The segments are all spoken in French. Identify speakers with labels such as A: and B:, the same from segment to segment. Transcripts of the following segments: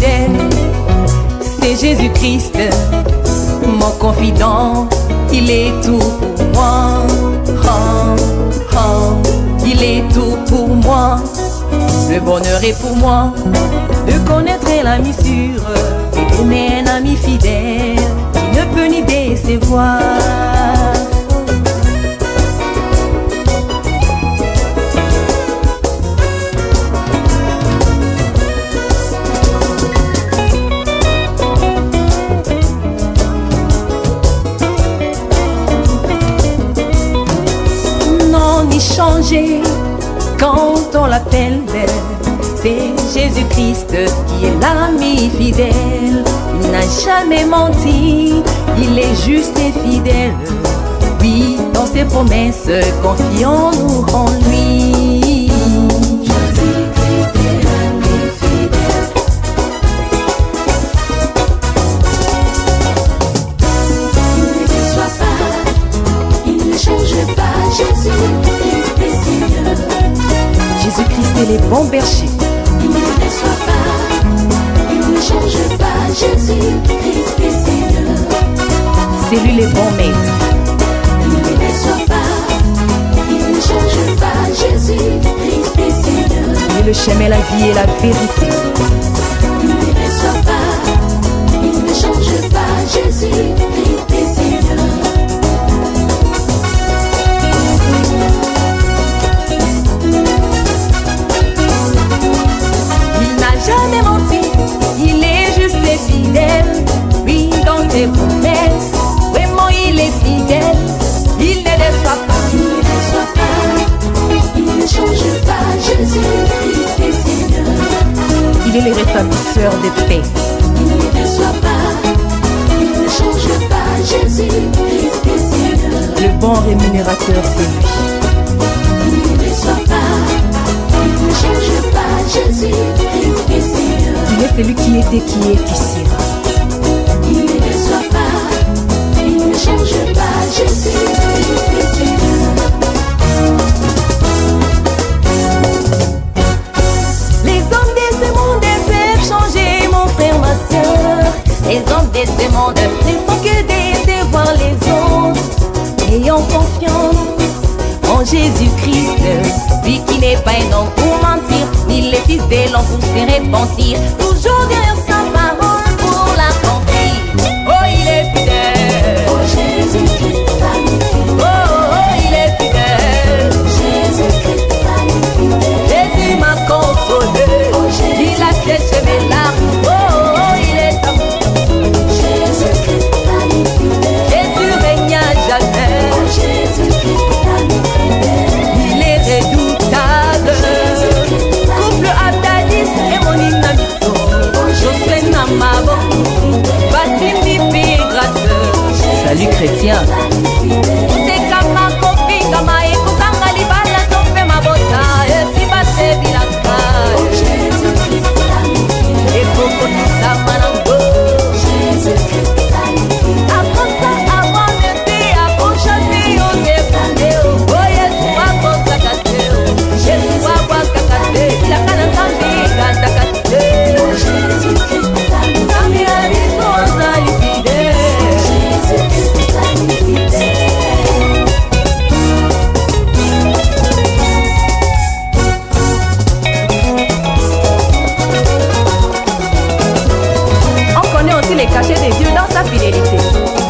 A: fidèle. C'est Jésus-Christ, mon confident. Il est tout pour moi. Oh, oh, il est tout pour moi. Le bonheur est pour moi de connaître l'ami sûr et d'aimer un ami fidèle qui ne peut ni décevoir. Non, ni changer quand on l'appelle. C'est Jésus-Christ qui est l'ami fidèle. Il n'a jamais menti, il est juste et fidèle. Oui, dans ses promesses, confions-nous en lui.
B: Jésus-Christ est l'ami fidèle. Il ne déçoit pas, il ne change pas. Jésus-Christ est Seigneur.
A: Jésus-Christ est le bon berger.
B: Il ne déçoit pas, il ne change pas. Jésus-Christ est Seigneur.
A: C'est lui le bon maître.
B: Il ne déçoit pas, il ne change pas. Jésus-Christ est Seigneur.
A: Il est le chemin, la vie et la vérité.
B: Il ne déçoit pas, il ne change pas. Jésus-Christ est Seigneur.
A: Il n'a jamais menti, il est juste et fidèle. Oui, dans ses promesses, vraiment il est fidèle. Il ne déçoit pas,
B: Il ne déçoit pas, il ne change pas. Jésus-Christ est Seigneur.
A: il est le rétablisseur des paix.
B: Il ne déçoit pas, il ne change pas. Jésus-Christ est Seigneur.
A: Le bon rémunérateur, c'est lui.
B: Il ne déçoit pas, il ne change pas. Jésus-Christ est Seigneur.
A: Il est celui qui était, qui est, qui sera.
B: Il ne déçoit pas, il ne change pas. Jésus-Christ est Seigneur.
A: Les hommes de ce monde peuvent changer, mon frère, ma soeur. Les hommes de ce monde ne font que décevoir les autres. Ayons confiance en Jésus-Christ, lui qui n'est pas un homme pour mentir, ni le fils de l'homme pour se repentir. Toujours derrière sa parole pour l'accomplir. Oh, il est fidèle.
B: Oh Jésus-Christ, l'ami fidèle.
A: Oh, il est fidèle.
B: Jésus-Christ, l'ami fidèle.
A: Jésus m'a consolé.
B: Oh Jésus,
A: Il a séché mes larmes. Oh, il est amour.
B: Jésus-Christ, l'ami fidèle.
A: Jésus règne à jamais.
B: Oh Jésus-Christ, l'ami fidèle.
A: Il est redoutable. Couple Abdalis et mon inamiso. Jocelyn Namabo. Bassim Bibi grâce. Salut chrétien. C'est kama kofi kama ekuzanga libala tope mabota. Si base bilaka.
B: Oh Jésus-Christ, l'ami fidèle.
A: Et koko nisama nango.
B: Jésus-Christ, l'ami fidèle.
A: Akosa avant de te akochapi o defandeo. Oh Yesu akosakateo. Yesu akwakakate. Ilakana zambi katakate.
B: Oh Jésus-Christ, l'ami
A: Zambi
B: fidèle.
A: abiso azali fidèle.
B: Jésus-Christ, l'ami fidèle.
A: On connaît aussi les cachets de Dieu dans sa fidélité.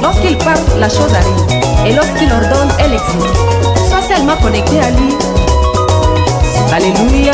A: Lorsqu'il parle, la chose arrive. Et lorsqu'il ordonne, elle existe. Sois seulement connecté à lui. Alléluia.